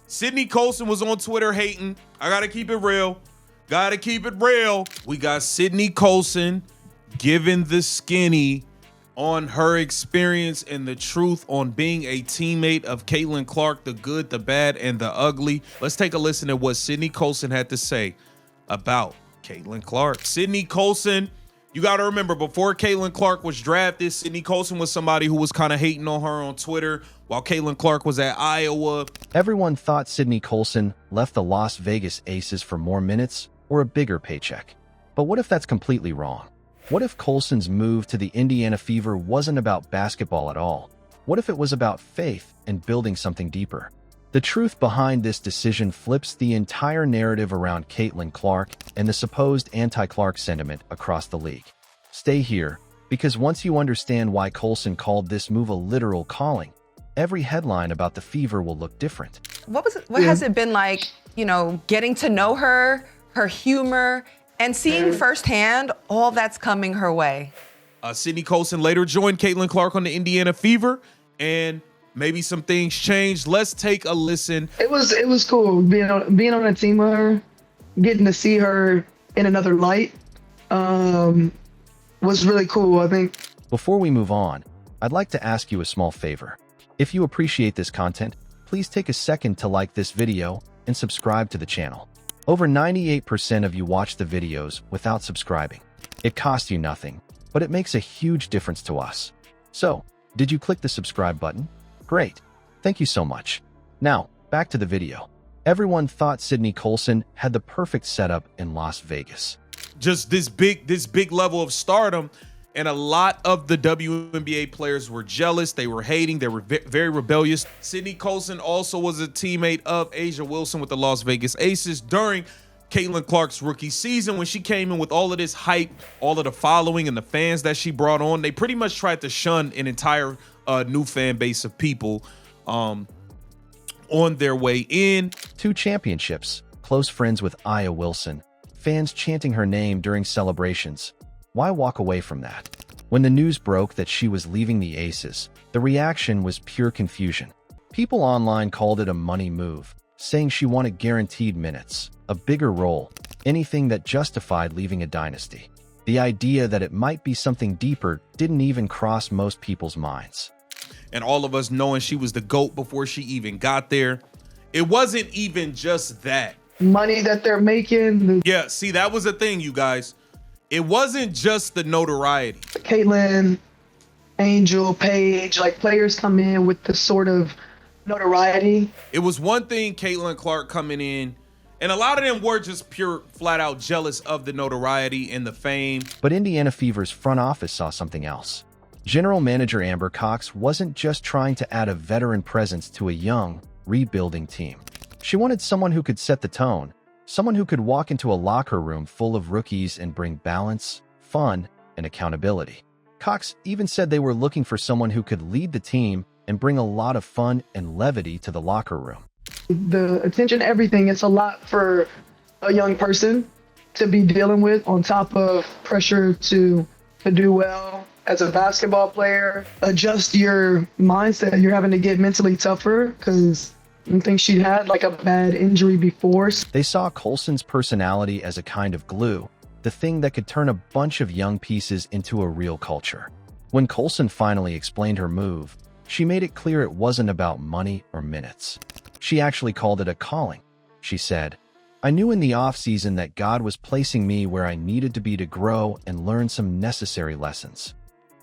Cydney Coulson was on Twitter hating. I gotta keep it real. Gotta keep it real. We got Cydney Coulson giving the skinny on her experience and the truth on being a teammate of Caitlin Clark, the good, the bad, and the ugly. Let's take a listen to what Cydney Coulson had to say about Caitlin Clark. Cydney Coulson, you got to remember, before Caitlin Clark was drafted, Cydney Coulson was somebody who was kind of hating on her on Twitter while Caitlin Clark was at Iowa. Everyone thought Cydney Coulson left the Las Vegas Aces for more minutes or a bigger paycheck. But what if that's completely wrong? What if Coulson's move to the Indiana Fever wasn't about basketball at all? What if it was about faith and building something deeper? The truth behind this decision flips the entire narrative around Caitlin Clark and the supposed anti-Clark sentiment across the league. Stay here, because once you understand why Coulson called this move a literal calling, every headline about the Fever will look different. What has it been like, getting to know her, her humor, and seeing firsthand all that's coming her way? Cydney Coulson later joined Caitlin Clark on the Indiana Fever, and maybe some things changed. Let's take a listen. It was cool being on a team with her, getting to see her in another light. Was really cool, I think. Before we move on, I'd like to ask you a small favor. If you appreciate this content, please take a second to like this video and subscribe to the channel. Over 98% of you watch the videos without subscribing. It costs you nothing, but it makes a huge difference to us. So, did you click the subscribe button? Great. Thank you so much. Now, back to the video. Everyone thought Cydney Coulson had the perfect setup in Las Vegas. Just this big level of stardom, and a lot of the WNBA players were jealous. They were hating. They were very rebellious. Cydney Coulson also was a teammate of A'ja Wilson with the Las Vegas Aces during Caitlin Clark's rookie season. When she came in with all of this hype, all of the following and the fans that she brought on, they pretty much tried to shun an entire new fan base of people on their way in. 2 championships, close friends with A'ja Wilson, fans chanting her name during celebrations. Why walk away from that? When the news broke that she was leaving the Aces, the reaction was pure confusion. People online called it a money move, saying she wanted guaranteed minutes, a bigger role, anything that justified leaving a dynasty. The idea that it might be something deeper didn't even cross most people's minds. And all of us knowing she was the GOAT before she even got there. It wasn't even just that. Money that they're making. Yeah, see, that was the thing, you guys. It wasn't just the notoriety. Caitlin, Angel, Paige, like players come in with the sort of notoriety. It was one thing, Caitlin Clark coming in, and a lot of them were just pure, flat out jealous of the notoriety and the fame. But Indiana Fever's front office saw something else. General Manager Amber Cox wasn't just trying to add a veteran presence to a young, rebuilding team. She wanted someone who could set the tone, someone who could walk into a locker room full of rookies and bring balance, fun, and accountability. Cox even said they were looking for someone who could lead the team and bring a lot of fun and levity to the locker room. The attention, everything, it's a lot for a young person to be dealing with, on top of pressure to do well as a basketball player. Adjust your mindset. You're having to get mentally tougher because I think she'd had like a bad injury before. They saw Coulson's personality as a kind of glue, the thing that could turn a bunch of young pieces into a real culture. When Coulson finally explained her move, she made it clear it wasn't about money or minutes. She actually called it a calling. She said, "I knew in the off-season that God was placing me where I needed to be to grow and learn some necessary lessons."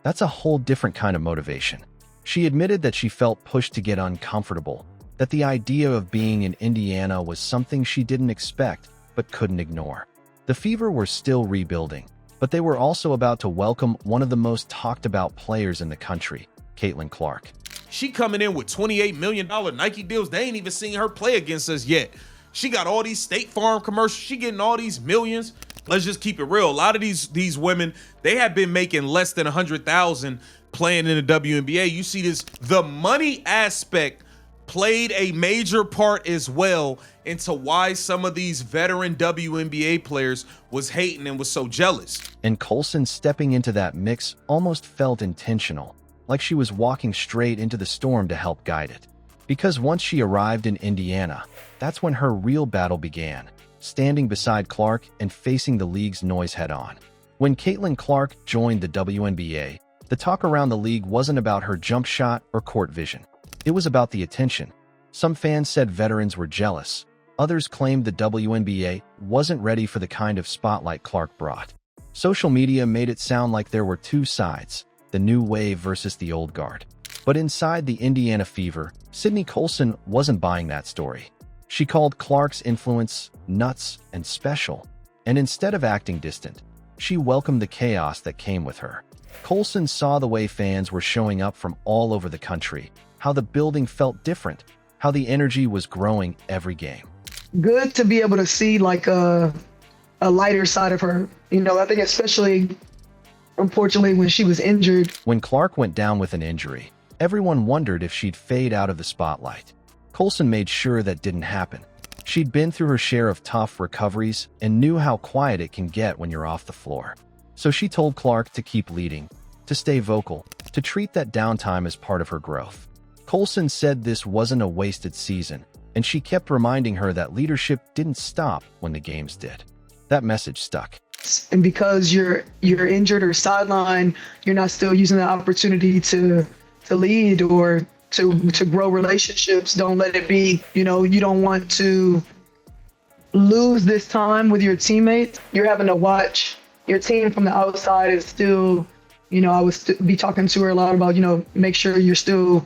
That's a whole different kind of motivation. She admitted that she felt pushed to get uncomfortable, that the idea of being in Indiana was something she didn't expect but couldn't ignore. The Fever were still rebuilding, but they were also about to welcome one of the most talked about players in the country, Caitlin Clark. She coming in with $28 million Nike deals. They ain't even seen her play against us yet. She got all these State Farm commercials. She getting all these millions. Let's just keep it real. A lot of these women, they have been making less than $100,000 playing in the WNBA. You see this, the money aspect played a major part as well into why some of these veteran WNBA players was hating and was so jealous. And Coulson stepping into that mix almost felt intentional, like she was walking straight into the storm to help guide it. Because once she arrived in Indiana, that's when her real battle began, standing beside Clark and facing the league's noise head-on. When Caitlin Clark joined the WNBA, the talk around the league wasn't about her jump shot or court vision. It was about the attention. Some fans said veterans were jealous. Others claimed the WNBA wasn't ready for the kind of spotlight Clark brought. Social media made it sound like there were two sides, the new wave versus the old guard. But inside the Indiana Fever, Cydney Coulson wasn't buying that story. She called Clark's influence nuts and special, and instead of acting distant, she welcomed the chaos that came with her. Colson saw the way fans were showing up from all over the country, how the building felt different, how the energy was growing every game. Good to be able to see like a lighter side of her. You know, I think especially, unfortunately, when she was injured. When Clark went down with an injury, everyone wondered if she'd fade out of the spotlight. Colson made sure that didn't happen. She'd been through her share of tough recoveries and knew how quiet it can get when you're off the floor. So she told Clark to keep leading, to stay vocal, to treat that downtime as part of her growth. Colson said this wasn't a wasted season, and she kept reminding her that leadership didn't stop when the games did. That message stuck. And because you're injured or sidelined, you're not still using the opportunity to lead or to grow relationships. Don't let it be, you know, you don't want to lose this time with your teammates. You're having to watch your team from the outside is still, you know, I would be talking to her a lot about, you know, make sure you're still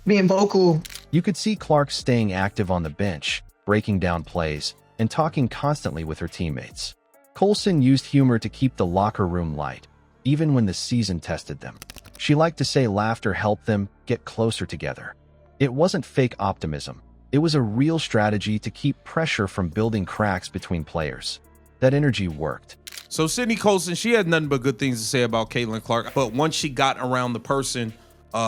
being vocal. You could see Clark staying active on the bench, breaking down plays, and talking constantly with her teammates. Coulson used humor to keep the locker room light, even when the season tested them. She liked to say laughter helped them get closer together. It wasn't fake optimism. It was a real strategy to keep pressure from building cracks between players. That energy worked. So Cydney Coulson, she had nothing but good things to say about Caitlin Clark. But once she got around the person,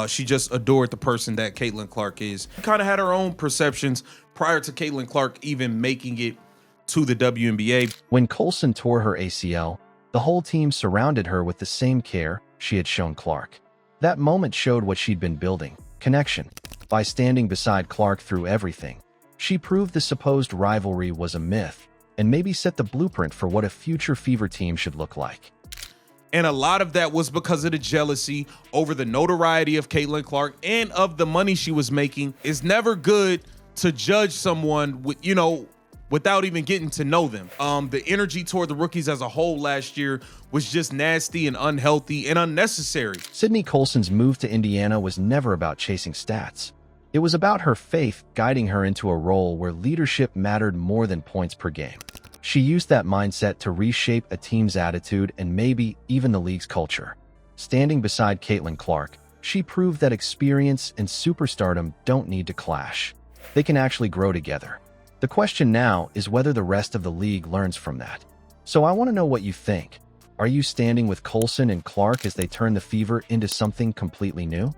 she just adored the person that Caitlin Clark is. She kind of had her own perceptions prior to Caitlin Clark even making it to the WNBA. When Coulson tore her ACL, the whole team surrounded her with the same care she had shown Clark. That moment showed what she'd been building, connection. By standing beside Clark through everything, she proved the supposed rivalry was a myth and maybe set the blueprint for what a future Fever team should look like. And a lot of that was because of the jealousy over the notoriety of Caitlin Clark and of the money she was making. It's never good to judge someone with, you know, without even getting to know them. The energy toward the rookies as a whole last year was just nasty and unhealthy and unnecessary. Cydney Coulson's move to Indiana was never about chasing stats. It was about her faith guiding her into a role where leadership mattered more than points per game. She used that mindset to reshape a team's attitude and maybe even the league's culture. Standing beside Caitlin Clark, she proved that experience and superstardom don't need to clash. They can actually grow together. The question now is whether the rest of the league learns from that. So I want to know what you think. Are you standing with Coulson and Clark as they turn the Fever into something completely new?